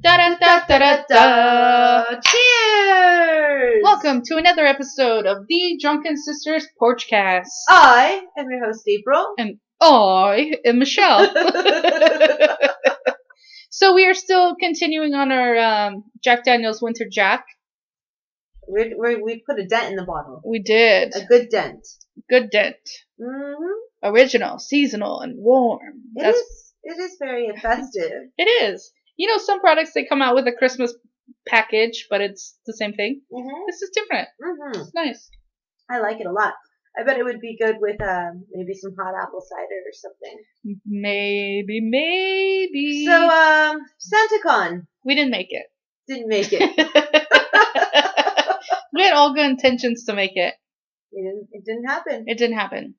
Da da da da da da. Cheers! Welcome to another episode of the Drunken Sisters Porchcast. I am your host, April. And I am Michelle. So we are still continuing on our Jack Daniel's Winter Jack. We put a dent in the bottle. We did. A good dent. Good dent. Mm-hmm. Original, seasonal, and warm. It is very festive. It is. You know, some products, they come out with a Christmas package, but it's the same thing. Mm-hmm. This is different. Mm-hmm. It's nice. I like it a lot. I bet it would be good with maybe some hot apple cider or something. Maybe. So, SantaCon. We didn't make it. Didn't make it. We had all good intentions to make it. It didn't happen. It didn't happen.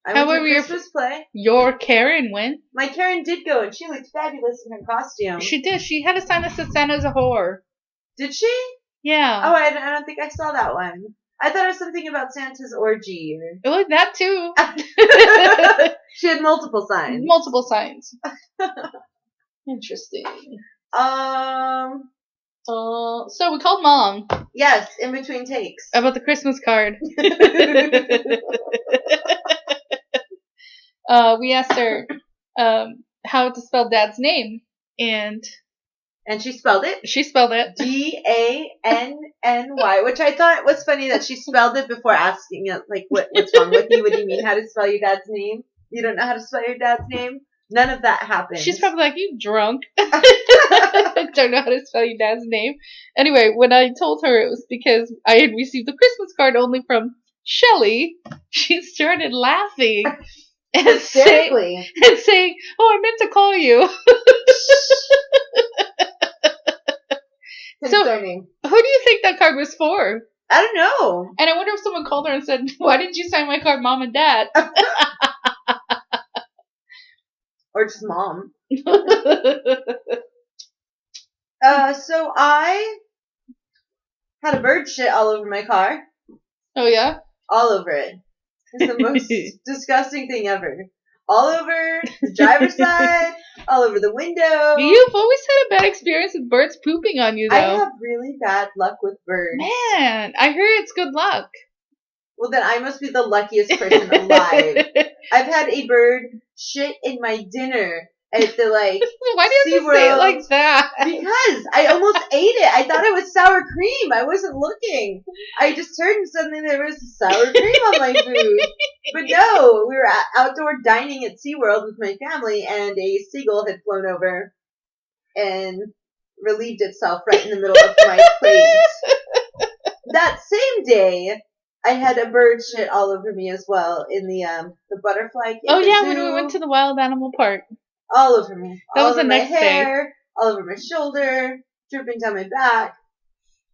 I went to a Christmas play. Your Karen went. My Karen did go, and she looked fabulous in her costume. She did. She had a sign that said Santa's a whore. Did she? Yeah. Oh, I don't think I saw that one. I thought it was something about Santa's orgy. Oh, that too. She had multiple signs. Multiple signs. Interesting. So we called Mom. Yes, in between takes. About the Christmas card. We asked her how to spell Dad's name, and she spelled it. She spelled it Danny, which I thought was funny that she spelled it before asking it, like, what's wrong with you? What do you mean? How to spell your dad's name? You don't know how to spell your dad's name? None of that happened. She's probably like, you drunk. I don't know how to spell your dad's name. Anyway, when I told her it was because I had received a Christmas card only from Shelley, she started laughing. And saying, oh, I meant to call you. Concerning. So, who do you think that card was for? I don't know. And I wonder if someone called her and said, why didn't you sign my card, Mom and Dad? Or just Mom. So I had a bird shit all over my car. Oh, yeah? All over it. It's the most disgusting thing ever. All over the driver's side, all over the window. You've always had a bad experience with birds pooping on you, though. I have really bad luck with birds. Man, I heard it's good luck. Well, then I must be the luckiest person alive. I've had a bird shit in my dinner at the, Why do you have to say it like that? Because I almost ate it. I thought it was sour cream. I wasn't looking. I just turned and suddenly there was sour cream on my food. But no, we were outdoor dining at SeaWorld with my family, and a seagull had flown over and relieved itself right in the middle of my plate. That same day, I had a bird shit all over me as well in the butterfly cage. Oh yeah, when we went to the wild animal park. All over me. That all was over the my next hair, day. all over my shoulder, dripping down my back.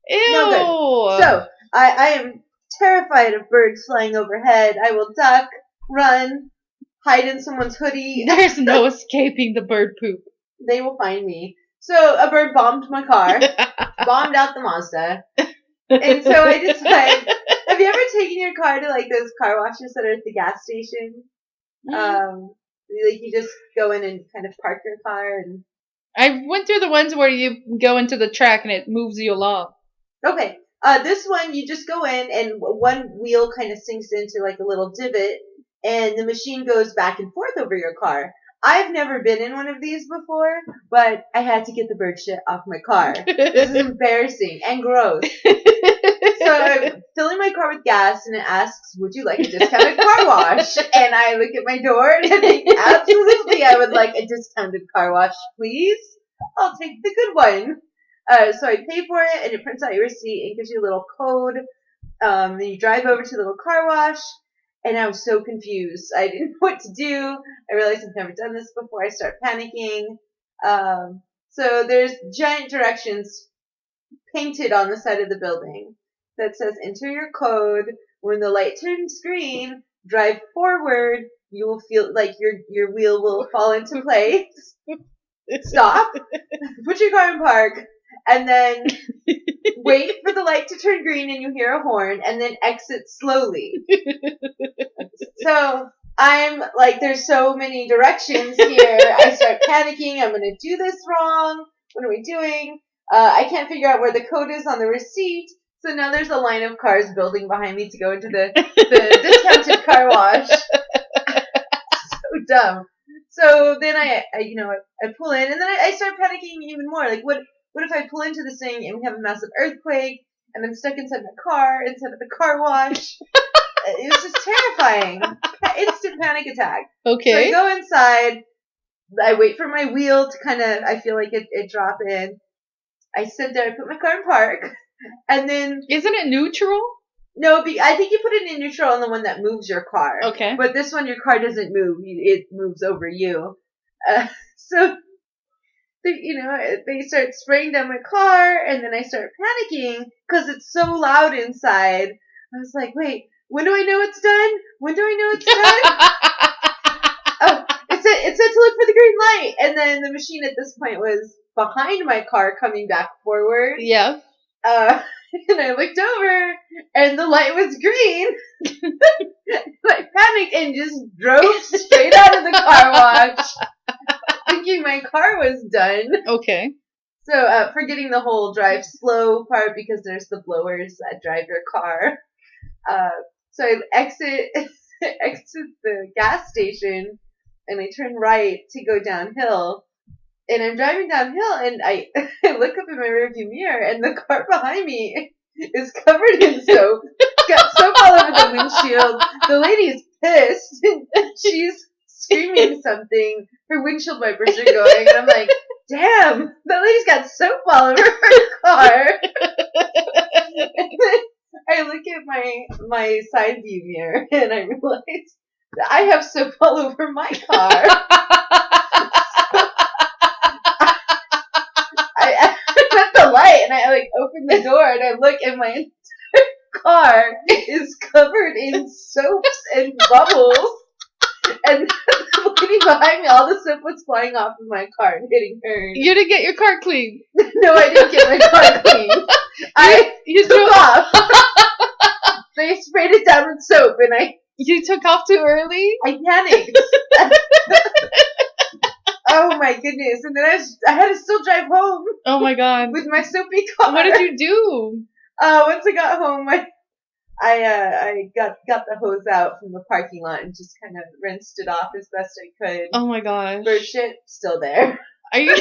Ew. No good. So, I am terrified of birds flying overhead. I will duck, run, hide in someone's hoodie. There's no escaping the bird poop. They will find me. So, a bird bombed my car, bombed out the Mazda. And so I decided, have you ever taken your car to, like, those car washes that are at the gas station? Like, you just go in and kind of park your car and... I went through the ones where you go into the track and it moves you along. Okay. This one, you just go in and one wheel kind of sinks into, like, a little divot, and the machine goes back and forth over your car. I've never been in one of these before, but I had to get the bird shit off my car. This is embarrassing and gross. So I'm filling my car with gas, and it asks, would you like a discounted car wash? And I look at my door, and I think, absolutely, I would like a discounted car wash, please. I'll take the good one. So I pay for it, and it prints out your receipt and gives you a little code. Then you drive over to the little car wash, and I was so confused. I didn't know what to do. I realized I've never done this before. I start panicking. So there's giant directions painted on the side of the building that says, enter your code. When the light turns green, drive forward. You will feel like your wheel will fall into place. Stop. Put your car in park. And then wait for the light to turn green and you hear a horn, and then exit slowly. So I'm like, there's so many directions here. I start panicking. I'm going to do this wrong. What are we doing? I can't figure out where the code is on the receipt. So now there's a line of cars building behind me to go into the discounted car wash. So dumb. So then I pull in, and then I start panicking even more. Like, what if I pull into this thing and we have a massive earthquake, and I'm stuck inside my car, inside of the car wash? It was just terrifying. Instant panic attack. Okay. So I go inside. I wait for my wheel to kind of, I feel like it drop in. I sit there, I put my car in park, and then... Isn't it neutral? No, I think you put it in neutral on the one that moves your car. Okay. But this one, your car doesn't move. It moves over you. So, they start spraying down my car, and then I start panicking because it's so loud inside. I was like, wait, when do I know it's done? When do I know it's done? Oh, it said to look for the green light. And then the machine at this point was behind my car coming back forward. Yeah. And I looked over, and the light was green. I panicked and just drove straight out of the car wash, thinking my car was done. Okay. So, forgetting the whole drive slow part because there's the blowers that drive your car. So I exit the gas station, and I turn right to go downhill. And I'm driving downhill, and I look up in my rearview mirror, and the car behind me is covered in soap. Got soap all over the windshield. The lady's pissed. She's screaming something. Her windshield wipers are going, and I'm like, damn, that lady's got soap all over her car. And then I look at my side view mirror, and I realize that I have soap all over my car. Light, and I open the door, and I look, and my entire car is covered in soaps and bubbles, and the lady behind me, all the soap was flying off of my car and hitting her. You didn't get your car clean. No, I didn't get my car clean. You took off. They sprayed it down with soap, and You took off too early? I panicked. Oh my goodness! And then I had to still drive home. Oh my god! With my soapy car. What did you do? Once I got home, I got the hose out from the parking lot and just kind of rinsed it off as best I could. Oh my gosh! Bird shit still there. Are you?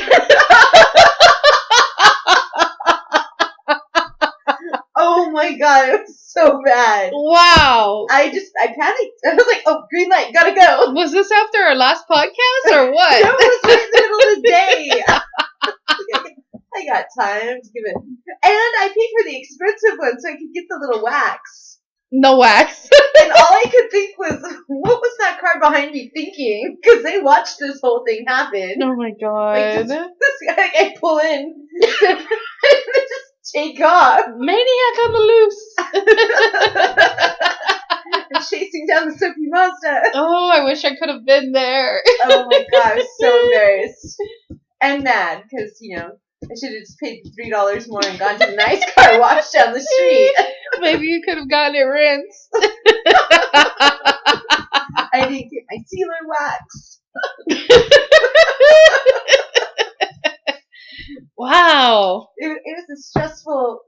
Oh my god! It was so bad. Wow! I panicked. I was like, oh, green light, gotta go. Was this after our last podcast or what? No, it was right in the middle of the day. I got time to give it. And I paid for the expensive one so I could get the little wax. No wax. And all I could think was, what was that car behind me thinking? Because they watched this whole thing happen. Oh my god. This guy, I pull in. And just take off. Maniac on the loose. And chasing down the soapy Mazda. Oh, I wish I could have been there. Oh my god, I was so embarrassed. And mad, because, I should have just paid $3 more and gone to the nice car wash down the street. Maybe you could have gotten it rinsed. I didn't get my sealer wax. Wow. It was a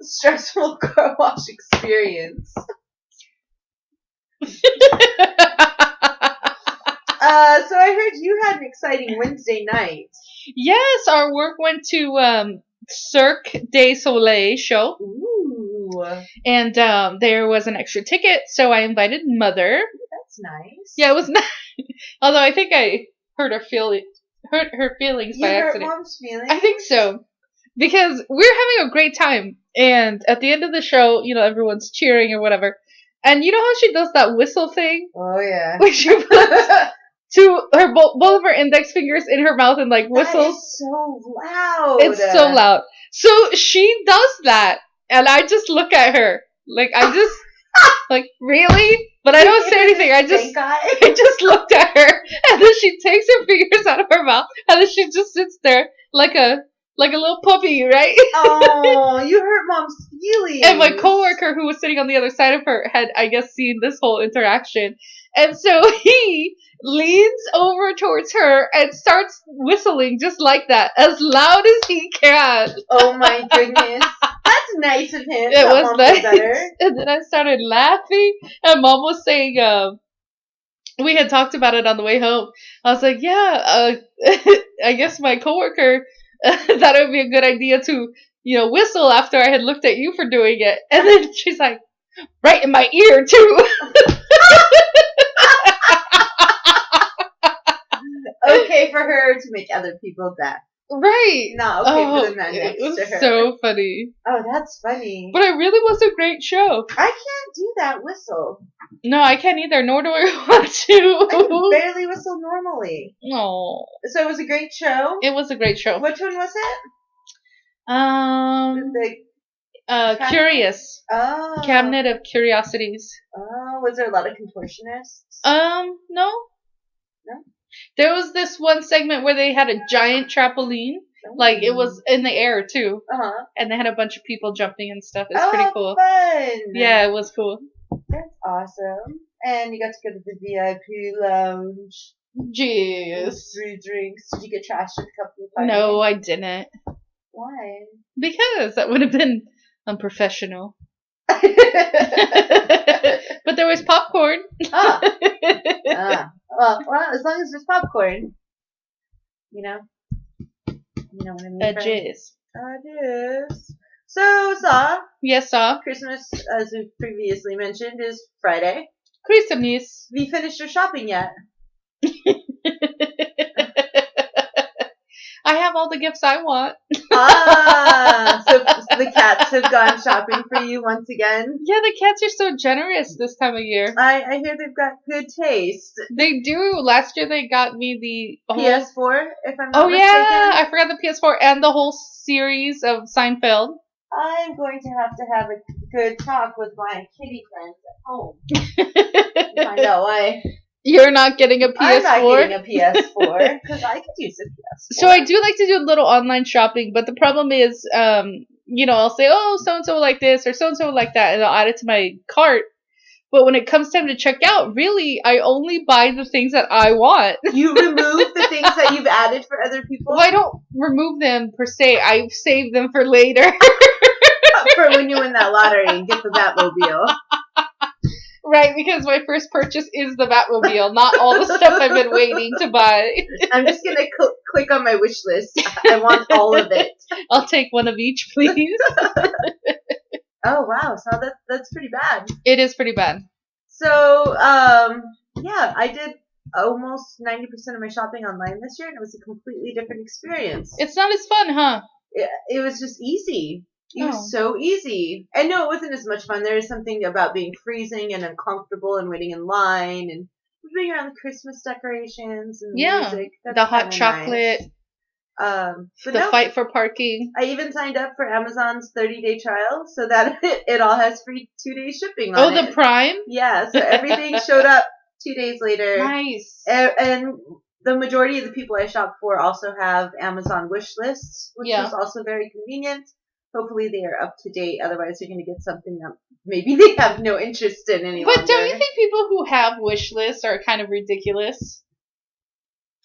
stressful car wash experience. So I heard you had an exciting Wednesday night. Yes, our work went to Cirque du Soleil show. Ooh. And there was an extra ticket, so I invited Mother. That's nice. Yeah, it was nice. Although I think I hurt her feelings by accident. You hurt Mom's feelings? I think so. Because we're having a great time. And at the end of the show, everyone's cheering or whatever. And you know how she does that whistle thing? Oh, yeah. Where she puts both of her index fingers in her mouth and whistles. That is so loud. It's so loud. So she does that. And I just look at her. I just, really? But I don't say anything. I just looked at her. And then she takes her fingers out of her mouth. And then she just sits there like a like a little puppy, right? Oh, you hurt Mom's feelings. And my coworker, who was sitting on the other side of her, had, I guess, seen this whole interaction. And so he leans over towards her and starts whistling just like that, as loud as he can. Oh my goodness. That's nice of him. It was Mom nice. did better. And then I started laughing, and Mom was saying, we had talked about it on the way home. I was like, yeah, I guess my coworker thought it would be a good idea to, whistle after I had looked at you for doing it. And then she's like, right in my ear, too. Okay for her to make other people deaf. Right. Not okay for the man next it was to her. so funny. Oh, that's funny. But it really was a great show. I can't do that whistle. No, I can't either, nor do I want to. I can barely whistle normally. No. So it was a great show? It was a great show. Which one was it? Curious. Oh. Cabinet of Curiosities. Oh, was there a lot of contortionists? No. No? There was this one segment where they had a giant trampoline. Like, it was in the air, too. Uh-huh. And they had a bunch of people jumping and stuff. It's pretty cool. Fun! Yeah, it was cool. That's awesome. And you got to go to the VIP lounge. Jeez. Free drinks. Did you get trashed at a couple of times? No, I didn't. Why? Because that would have been unprofessional. But there was popcorn. Well, as long as there's popcorn. You know what I mean? Jizz. Jizz. So, Yes, Christmas, as we previously mentioned, is Friday. Christmas. Have you finished your shopping yet? I have all the gifts I want. So the cats have gone shopping for you once again? Yeah, the cats are so generous this time of year. I hear they've got good taste. They do. Last year they got me the PS4, if I'm not mistaken. Yeah, I forgot the PS4 and the whole series of Seinfeld. I'm going to have a good talk with my kitty friends at home. Find out why. You're not getting a PS4? I'm not getting a PS4 because I could use a PS4. So I do like to do a little online shopping, but the problem is, I'll say, oh, so-and-so like this or so-and-so like that, and I'll add it to my cart. But when it comes time to check out, really, I only buy the things that I want. You remove the things that you've added for other people? Well, I don't remove them per se. I save them for later. For when you win that lottery and get the Batmobile. Right, because my first purchase is the Batmobile, not all the stuff I've been waiting to buy. I'm just going to click on my wish list. I want all of it. I'll take one of each, please. Oh, wow. So that's pretty bad. It is pretty bad. So, I did almost 90% of my shopping online this year, and it was a completely different experience. It's not as fun, huh? It was just easy. It was so easy. And no, it wasn't as much fun. There is something about being freezing and uncomfortable and waiting in line and moving around the Christmas decorations and the music. That's the hot chocolate. Nice. Fight for parking. I even signed up for Amazon's 30-day trial so that it all has free 2-day shipping on it. Oh, the Prime? Yeah, so everything showed up 2 days later. Nice. And the majority of the people I shop for also have Amazon wish lists, which is also very convenient. Hopefully they are up to date. Otherwise, you're going to get something that maybe they have no interest in any longer. But don't you think people who have wish lists are kind of ridiculous?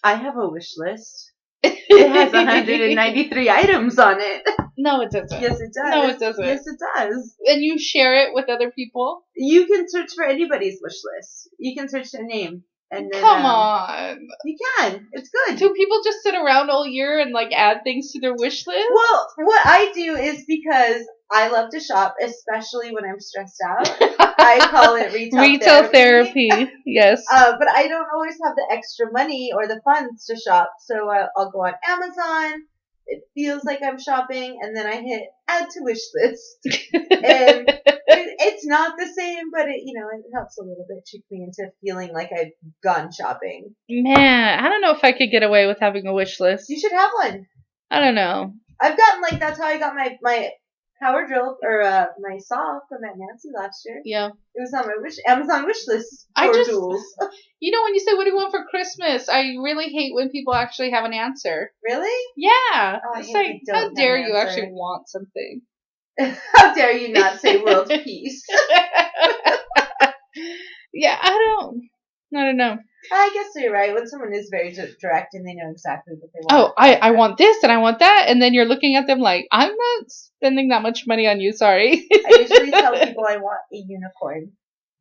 I have a wish list. It has 193 items on it. No, it doesn't. Yes, it does. No, it doesn't. Yes, it does. And you share it with other people? You can search for anybody's wish list. You can search their name. And then, come on. You can. It's good. Do people just sit around all year and add things to their wish list? Well, what I do is because I love to shop, especially when I'm stressed out. I call it retail therapy. Yes. But I don't always have the extra money or the funds to shop, so I'll go on Amazon. It feels like I'm shopping, and then I hit add to wish list. And it's not the same, but it helps a little bit, trick me into feeling like I've gone shopping. Man, I don't know if I could get away with having a wish list. You should have one. I don't know. I've gotten that's how I got my power drill or my saw from Aunt Nancy last year. Yeah. It was on my Amazon wish list I for just- duels. You know, when you say, what do you want for Christmas? I really hate when people actually have an answer. Really? Yeah. Oh, I it's hate like, when they don't how have dare an you answer. actually want something? How dare you not say world peace? Yeah, I don't know. I guess you're right. When someone is very direct and they know exactly what they Oh, want. I want this and I want that, and then you're looking at them like, I'm not spending that much money on you, sorry. I usually tell people I want a unicorn.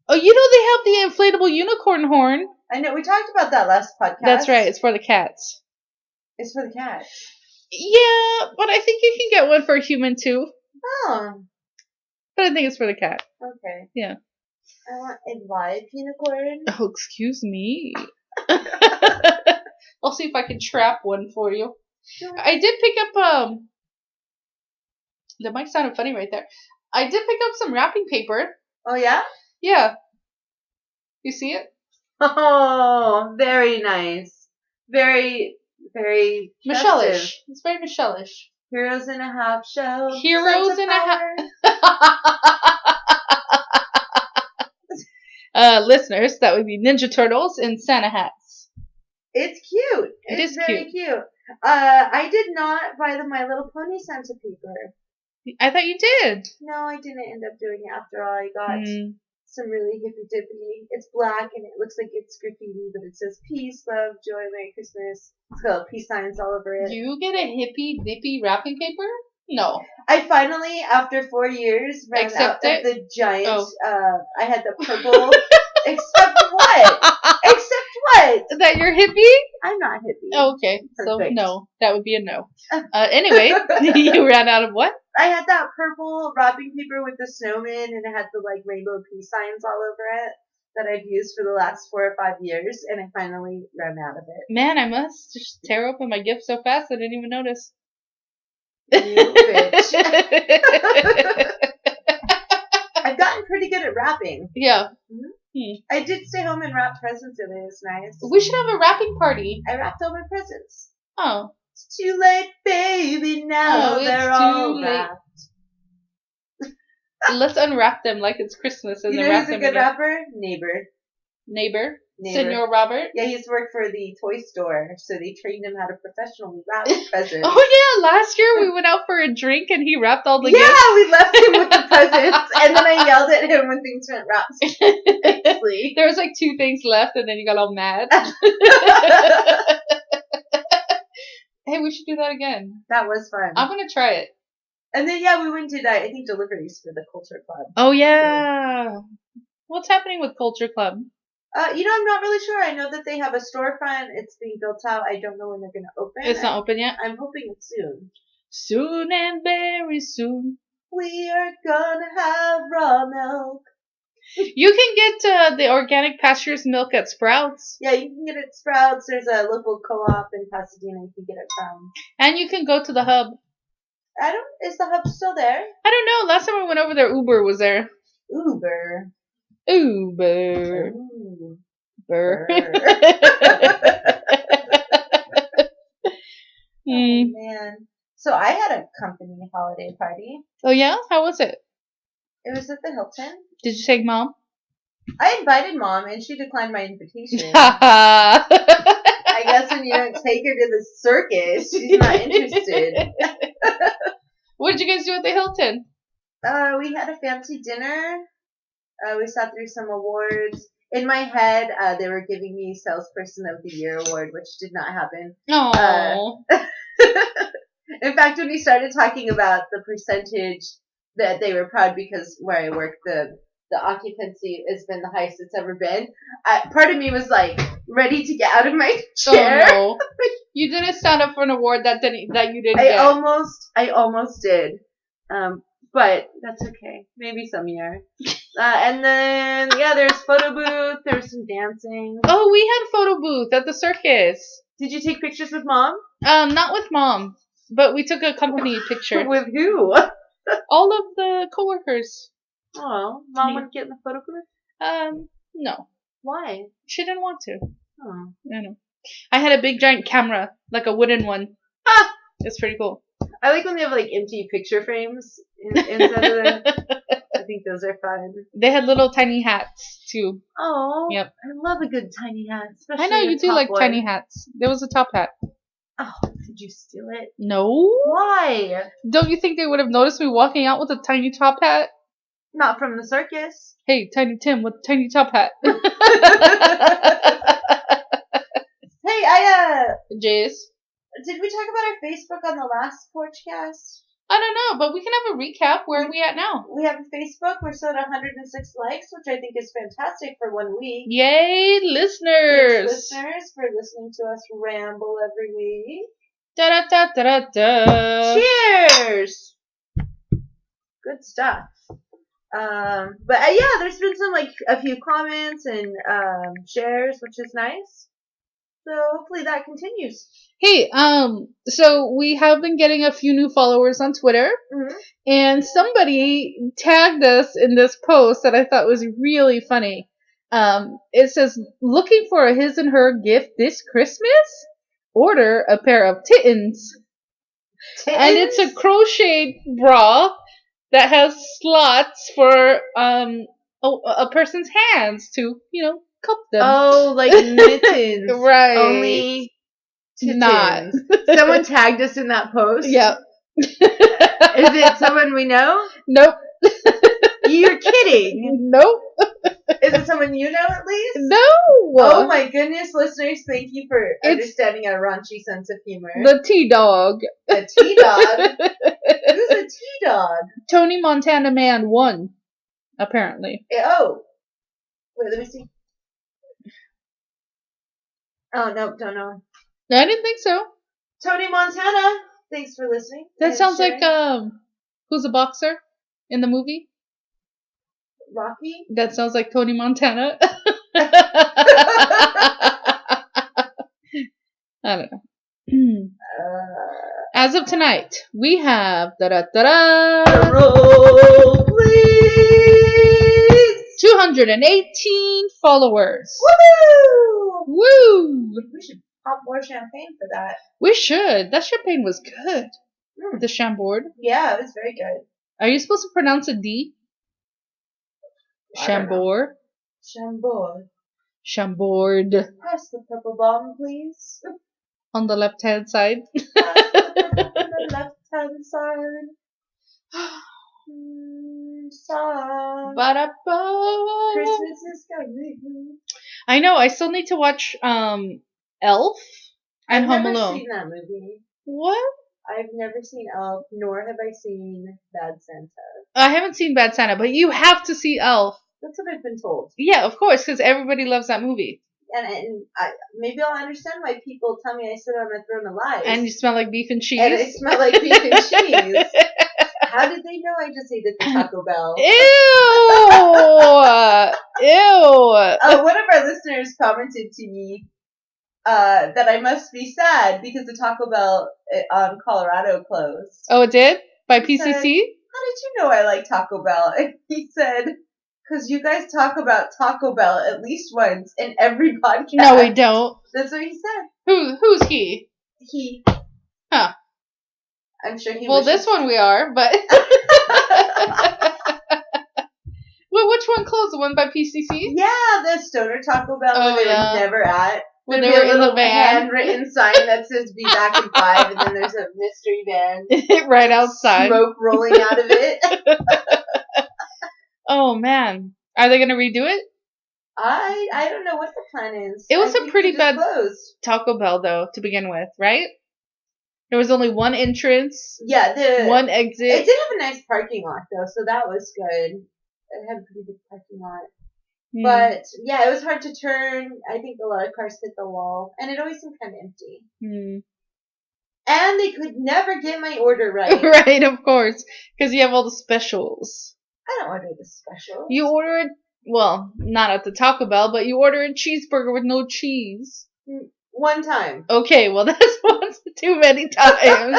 Oh, you know they have the inflatable unicorn horn. I know, we talked about that last podcast. That's right, it's for the cats. It's for the cat. Yeah, but I think you can get one for a human too. Oh, But I think it's for the cat. okay. Yeah. I want a live unicorn. Oh, excuse me. I'll see if I can trap one for you. Sure. I did pick up that might sound funny right there. I did pick up some wrapping paper. Oh, yeah? Yeah. You see it? Oh, very nice. Very, very Michelle-ish. festive. It's very Michelle-ish. Heroes in a half shell. Heroes sense of in a power. listeners, that would be Ninja Turtles in Santa hats. It's cute. It It's is very cute. I did not buy the My Little Pony Santa paper. I thought you did. No, I didn't end up doing it after all. I got Mm. some really hippy dippy. It's black and it looks like it's graffiti, but it says peace, love, joy, Merry Christmas. It's got peace signs all over it. You get a hippy dippy wrapping paper? No. I finally, after 4 years, ran Accept out it? of the giant. Oh. I had the purple. Except what? Except what? That you're hippie? I'm not hippie. Oh, okay. Perfect. So, no. That would be a no. Anyway, you ran out of what? I had that purple wrapping paper with the snowman, and it had the like rainbow peace signs all over it that I've used for the last 4 or 5 years, and I finally ran out of it. Man, I must just tear open my gift so fast I didn't even notice. You bitch. I've gotten pretty good at wrapping. Yeah. I did stay home and wrap presents today. It's nice. We should have a wrapping party. I wrapped all my presents. Oh. It's too late, baby. Now Oh, it's they're too all late. wrapped. Let's unwrap them like it's Christmas and You then know wrap who's a them good again. rapper? Neighbor. Neighbor. Neighbor. Senor Robert. Yeah, he used to work for the toy store, so they trained him how to professionally wrap presents. Oh yeah, last year we went out for a drink and he wrapped all the yeah, gifts. we left him with the presents, and then I yelled at him when things went wrong. There was like 2 things left and then you got all mad. Hey, we should do that again. That was fun. I'm gonna try it. And then yeah, we went to I think deliveries for the Culture Club. Oh yeah. What's happening with Culture Club? I'm not really sure. I know that they have a storefront. It's being built out. I don't know when they're going to open. It's not open yet? I'm hoping it's soon. Soon and very soon. We are gonna have raw milk. You can get the organic pastures milk at Sprouts. Yeah, you can get it at Sprouts. There's a local co-op in Pasadena you can get it from. And you can go to the Hub. Is the Hub still there? I don't know. Last time we went over there, Uber was there. Uber. Uber. Ooh. Burr. Oh, man. So I had a company holiday party. Oh yeah? How was it? It was at the Hilton. Did you take Mom? I invited Mom, and she declined my invitation. Ha I guess when you don't take her to the circus, she's not interested. What did you guys do at the Hilton? We had a fancy dinner. We sat through some awards. In my head, they were giving me Salesperson of the Year award, which did not happen. Oh. In fact, when we started talking about the percentage that they were proud because where I work, the occupancy has been the highest it's ever been. Part of me was like ready to get out of my chair. Oh, no. You didn't stand up for an award that you didn't get. I almost did. But that's okay. Maybe some year. And then, yeah, there's photo booth. There's some dancing. Oh, we had a photo booth at the circus. Did you take pictures with Mom? Not with Mom, but we took a company picture. With who? All of the coworkers. Oh, Mom wouldn't get in the photo booth? No. Why? She didn't want to. Oh. I know. I had a big giant camera, like a wooden one. Ah! It's pretty cool. I like when they have like empty picture frames instead of the. I think those are fun. They had little tiny hats too. Oh, Yep. I love a good tiny hat, especially I know a you do top like one. tiny hats. There was a top hat. Oh, did you steal it? No. Why? Don't you think they would have noticed me walking out with a tiny top hat? Not from the circus. Hey, Tiny Tim with a tiny top hat. Hey, Jace. did we talk about our Facebook on the last Porchcast? I don't know, but we can have a recap. Where are we at now? We have a Facebook. We're still at 106 likes, which I think is fantastic for 1 week. Yay, listeners! Thanks, listeners, for listening to us ramble every week. Da da da da da. Cheers! Good stuff. But yeah, there's been some a few comments and shares, which is nice. So hopefully that continues. Hey, so we have been getting a few new followers on Twitter, and somebody tagged us in this post that I thought was really funny. It says, looking for a his and her gift this Christmas? Order a pair of tittens. And it's a crocheted bra that has slots for a person's hands to, cup them. Oh, like mittens. Right. Only tittens. Not. Someone tagged us in that post? Yep. Is it someone we know? Nope. You're kidding. Nope. Is it someone you know at least? No. Oh my goodness, listeners, thank you for understanding our raunchy sense of humor. The T-Dog. The T-Dog? Who's a T-Dog? Tony Montana Man 1, apparently. Oh. Wait, let me see. Oh, no, don't know. I didn't think so. Tony Montana, thanks for listening. That sounds like, who's a boxer in the movie? Rocky? That sounds like Tony Montana. I don't know. As of tonight, we have roll, please. 218 followers. Woo! Woo! We should pop more champagne for that. We should. That champagne was good. The Chambord. Yeah, it was very good. Are you supposed to pronounce a D? Chambord. Chambord. Chambord. Pass the purple bomb, please. On the left-hand side. Pass the purple on the left-hand side. Ba-da-ba. Christmas is coming. I know. I still need to watch Elf and Home Alone. I've never seen that movie. What? I've never seen Elf, nor have I seen Bad Santa. I haven't seen Bad Santa, but you have to see Elf. That's what I've been told. Yeah, of course, because everybody loves that movie. And maybe I'll understand why people tell me I sit on a throne of lies. And you smell like beef and cheese. And I smell like beef and cheese. How did they know I just ate at the Taco Bell? Ew! Ew! One of our listeners commented to me that I must be sad because the Taco Bell on Colorado closed. Oh, it did? By PCC? Said, how did you know I like Taco Bell? And he said, because you guys talk about Taco Bell at least once in every podcast. No, we don't. That's what he said. Who's he? He. Huh. I'm sure he Well, this one we are, but... Well, which one closed? The one by PCC? Yeah, the Stoner Taco Bell where they were never at. When they were in the van. Handwritten sign that says "Be back in 5," and then there's a mystery van right outside, smoke rolling out of it. Oh man, are they gonna redo it? I don't know what the plan is. It was a pretty bad closed. Taco Bell though to begin with, right? There was only one entrance. Yeah, one exit. It did have a nice parking lot though, so that was good. It had a pretty big parking lot. But, yeah, it was hard to turn. I think a lot of cars hit the wall. And it always seemed kind of empty. And they could never get my order right. Right, of course. Because you have all the specials. I don't order the specials. You order it, well, not at the Taco Bell, but you order a cheeseburger with no cheese. One time. Okay, well, that's once too many times.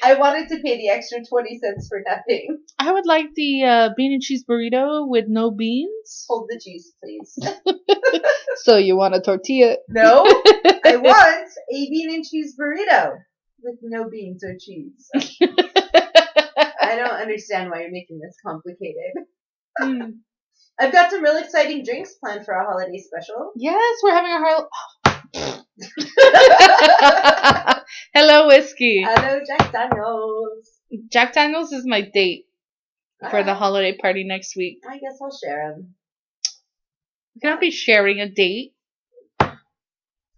I wanted to pay the extra 20 cents for nothing. I would like the bean and cheese burrito with no beans. Hold the cheese, please. So you want a tortilla? No, I want a bean and cheese burrito. With no beans or cheese. I don't understand why you're making this complicated. I've got some really exciting drinks planned for our holiday special. Yes, we're having Hello, Whiskey. Hello, Jack Daniels. Jack Daniels is my date for the holiday party next week. I guess I'll share them. We cannot be sharing a date.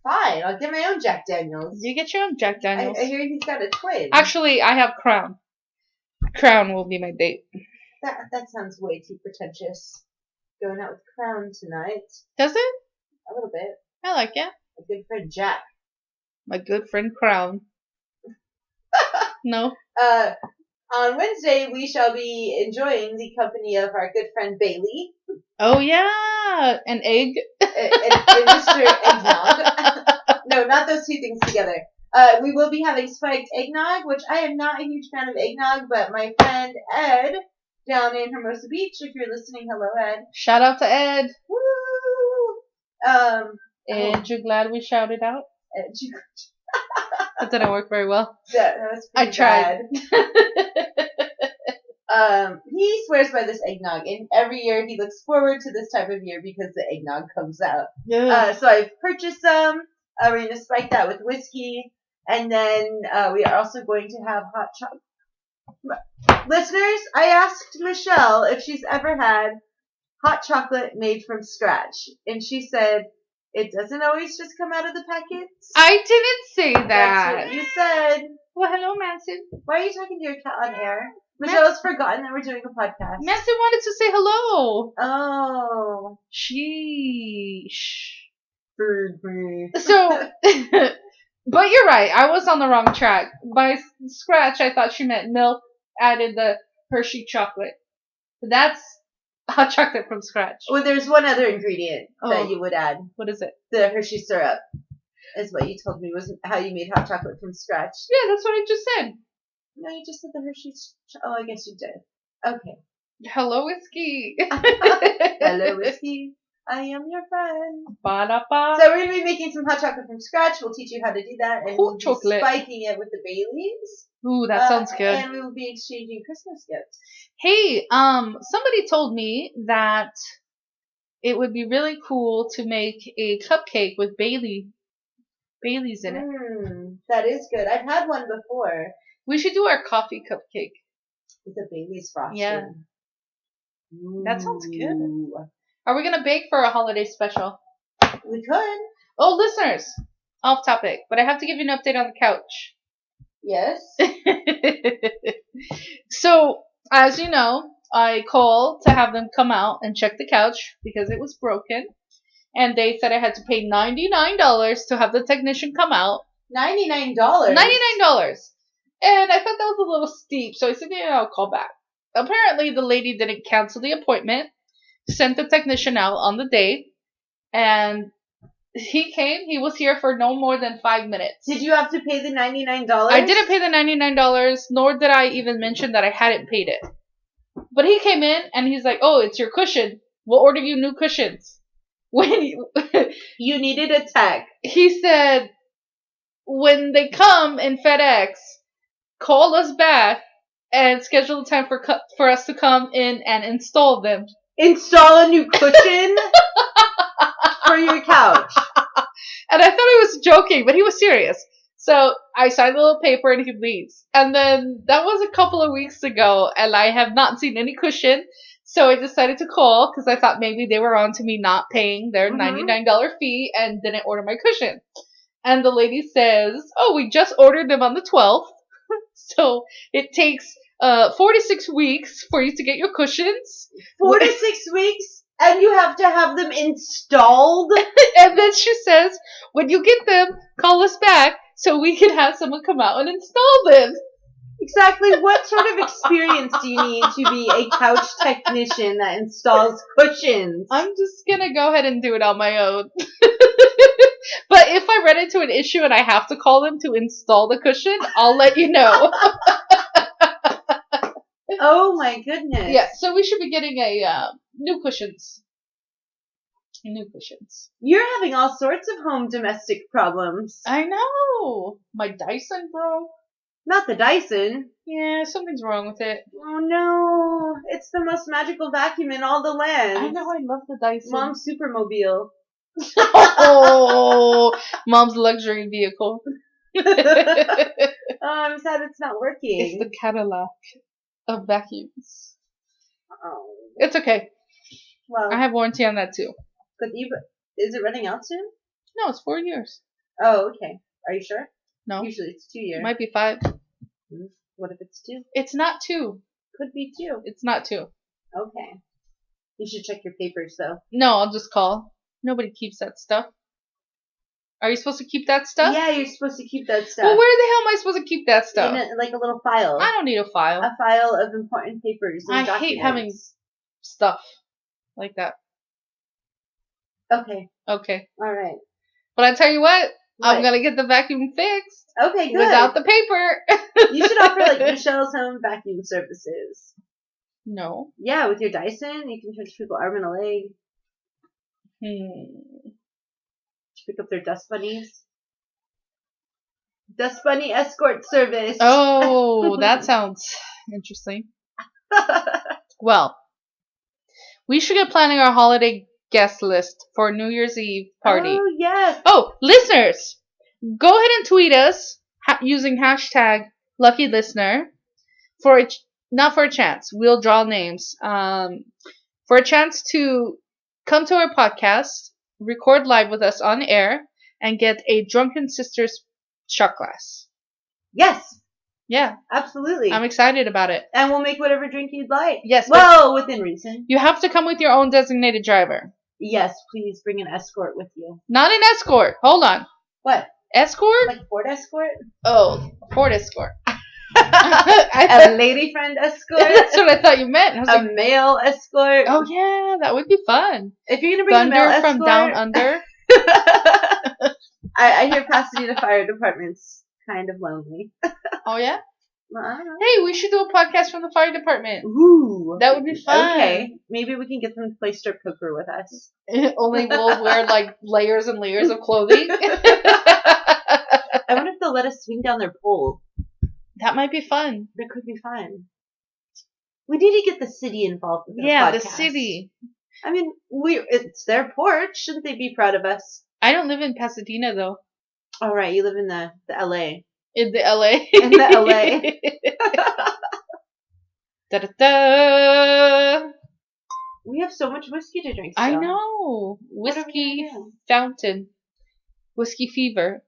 Fine, I'll get my own Jack Daniels. You get your own Jack Daniels. I hear he's got a twin. Actually, I have Crown. Crown will be my date. That sounds way too pretentious. Going out with Crown tonight. Does it? A little bit. I like it. A good friend Jack. My good friend Crown. No. On Wednesday, we shall be enjoying the company of our good friend Bailey. Oh, yeah. An egg. and Mr. Eggnog. No, not those two things together. We will be having spiked eggnog, which I am not a huge fan of eggnog, but my friend Ed down in Hermosa Beach, if you're listening, hello, Ed. Shout out to Ed. Woo! And you're glad we shouted out? That didn't work very well. That was pretty tried. Bad. He swears by this eggnog, and every year he looks forward to this time of year because the eggnog comes out. Yeah. So I've purchased some. We're going to spike that with whiskey, and then we are also going to have hot chocolate. Listeners, I asked Michelle if she's ever had hot chocolate made from scratch, and she said it doesn't always just come out of the packets. I didn't say that. That's what you said. Well, hello, Manson. Why are you talking to your cat on air? Michelle has forgotten that we're doing a podcast. Manson wanted to say hello. Oh. Sheesh. Bird. So, but you're right. I was on the wrong track. By scratch, I thought she meant milk added the Hershey chocolate. That's hot chocolate from scratch. Well, there's one other ingredient that you would add. What is it? The Hershey syrup. Is what you told me was how you made hot chocolate from scratch. Yeah, that's what I just said. No, you just said the Hershey. Oh, I guess you did. Okay. Hello, Whiskey. Hello, Whiskey. I am your friend. Ba-da-ba. So we're going to be making some hot chocolate from scratch. We'll teach you how to do that. And we'll be chocolate. spiking it with the Baileys. Ooh, that sounds good. And we will be exchanging Christmas gifts. Hey, somebody told me that it would be really cool to make a cupcake with Bailey's in it. That is good. I've had one before. We should do our coffee cupcake. With the Baileys frosting. Yeah. That sounds good. Are we going to bake for a holiday special? We could. Oh, listeners, off topic, but I have to give you an update on the couch. Yes. So, as you know, I called to have them come out and check the couch because it was broken. And they said I had to pay $99 to have the technician come out. $99? $99. And I thought that was a little steep, so I said, yeah, I'll call back. Apparently, the lady didn't cancel the appointment, sent the technician out on the day, and he came. He was here for no more than 5 minutes. Did you have to pay the $99? I didn't pay the $99, nor did I even mention that I hadn't paid it. But he came in, and he's like, oh, it's your cushion. We'll order you new cushions. When you needed a tech. He said, when they come in FedEx, call us back and schedule a time for us to come in and install them. Install a new cushion for your couch. And I thought he was joking, but he was serious. So I signed a little paper and he leaves. And then that was a couple of weeks ago, and I have not seen any cushion. So I decided to call because I thought maybe they were on to me not paying their $99 fee and didn't order my cushion. And the lady says, oh, we just ordered them on the 12th. So it takes 46 weeks for you to get your cushions. 46 weeks? And you have to have them installed? And then she says, when you get them, call us back so we can have someone come out and install them. Exactly what sort of experience do you need to be a couch technician that installs cushions? I'm just going to go ahead and do it on my own. But if I run into an issue and I have to call them to install the cushion, I'll let you know. Oh my goodness. Yeah, so we should be getting a new cushions. New cushions. You're having all sorts of home domestic problems. I know. My Dyson broke. Not the Dyson. Yeah, something's wrong with it. Oh no. It's the most magical vacuum in all the land. I know, I love the Dyson. Mom's Supermobile. Oh, Mom's luxury vehicle. Oh, I'm sad it's not working. It's the Cadillac of vacuums. Oh. It's okay. Well, I have warranty on that too. but is it running out soon? No, it's 4 years. Oh, okay. Are you sure? No. Usually it's 2 years. It might be 5. What if it's 2? It's not 2. Could be 2. It's not 2. Okay. You should check your papers though. No, I'll just call. Nobody keeps that stuff. Are you supposed to keep that stuff? Yeah, you're supposed to keep that stuff. Well, where the hell am I supposed to keep that stuff? Like a little file. I don't need a file. A file of important papers and I documents. hate having stuff like that. Okay. Okay. All right. But I tell you what, I'm What? going to get the vacuum fixed. Okay, good. Without the paper. You should offer like Michelle's Home Vacuum Services. No. Yeah, with your Dyson, you can charge people arm and a leg to pick up their dust bunnies. Dust bunny escort service. Oh, that sounds interesting. Well, we should get planning our holiday guest list for New Year's Eve party. Oh, yes. Oh, listeners, go ahead and tweet us using hashtag Lucky Listener not for a chance. We'll draw names. For a chance to come to our podcast, record live with us on air, and get a Drunken Sisters shot glass. Yes. Yeah, Absolutely. I'm excited about it. And we'll make whatever drink you'd like. Yes. Well, within reason. You have to come with your own designated driver. Yes, please bring an escort with you. Not an escort. Hold on. What? Escort? Like Ford escort? Oh, Ford escort. A lady friend escort? That's what I thought you meant. I was A male escort? oh yeah, that would be fun. If you're gonna bring a male Thunder escort, from down under. I hear Pasadena Fire Department's kind of lonely. Oh yeah. Well, I don't know. Hey, we should do a podcast from the fire department. Ooh. That would be fun. Okay. Maybe we can get them to play strip poker with us. Only we'll wear like layers and layers of clothing. I wonder if they'll let us swing down their pole. That might be fun. That could be fun. We need to get the city involved with Yeah, the podcast. city. I mean, it's their porch. Shouldn't they be proud of us? I don't live in Pasadena though. All right, you live in the LA. In the LA. In the LA. Da-da-da. We have so much whiskey to drink still. I know. What are we Whiskey gonna do? fountain. Whiskey fever.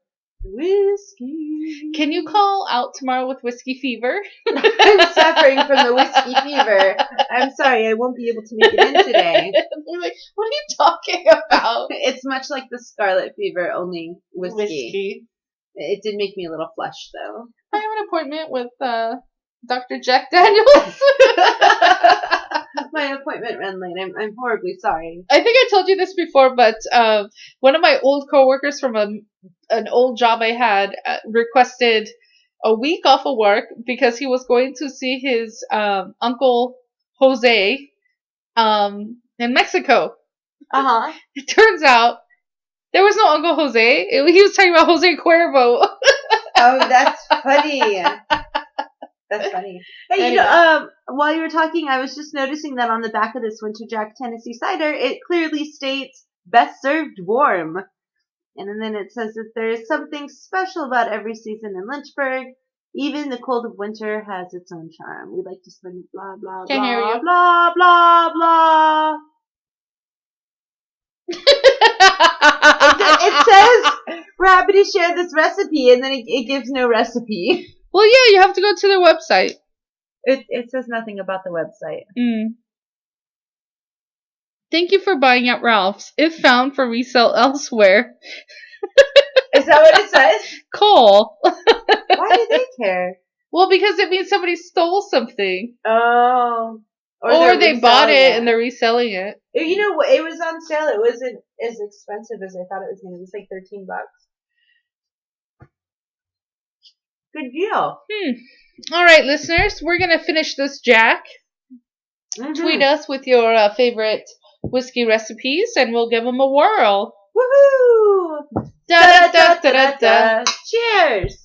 Whiskey. Can you call out tomorrow with whiskey fever? I'm suffering from the whiskey fever. I'm sorry, I won't be able to make it in today. They're like, what are you talking about? It's much like the scarlet fever, only whiskey. It did make me a little flush, though. I have an appointment with Dr. Jack Daniels. My appointment ran late. I'm horribly sorry. I think I told you this before, but one of my old coworkers from an old job I had requested a week off of work because he was going to see his uncle Jose in Mexico. Uh-huh. It turns out there was no Uncle Jose. He was talking about Jose Cuervo. Oh, that's funny. That's funny. Hey, Anyway. while you were talking, I was just noticing that on the back of this Winter Jack Tennessee cider, it clearly states "best served warm," and then it says that there is something special about every season in Lynchburg. Even the cold of winter has its own charm. We like to spend it blah blah Can't blah hear you. blah blah blah. It says we're happy to share this recipe, and then it gives no recipe. Well, yeah, you have to go to their website. It says nothing about the website. Thank you for buying at Ralph's. If found for resale elsewhere, Is that what it says? call. Why do they care? Well, because it means somebody stole something. Oh. Or they bought reselling it and they're reselling it. You know, it was on sale. It wasn't as expensive as I thought it was going to be. It was like $13. Good deal. All right, listeners, we're going to finish this, Jack. Mm-hmm. Tweet us with your favorite whiskey recipes, and we'll give them a whirl. Woohoo! Da da da da da da. Cheers!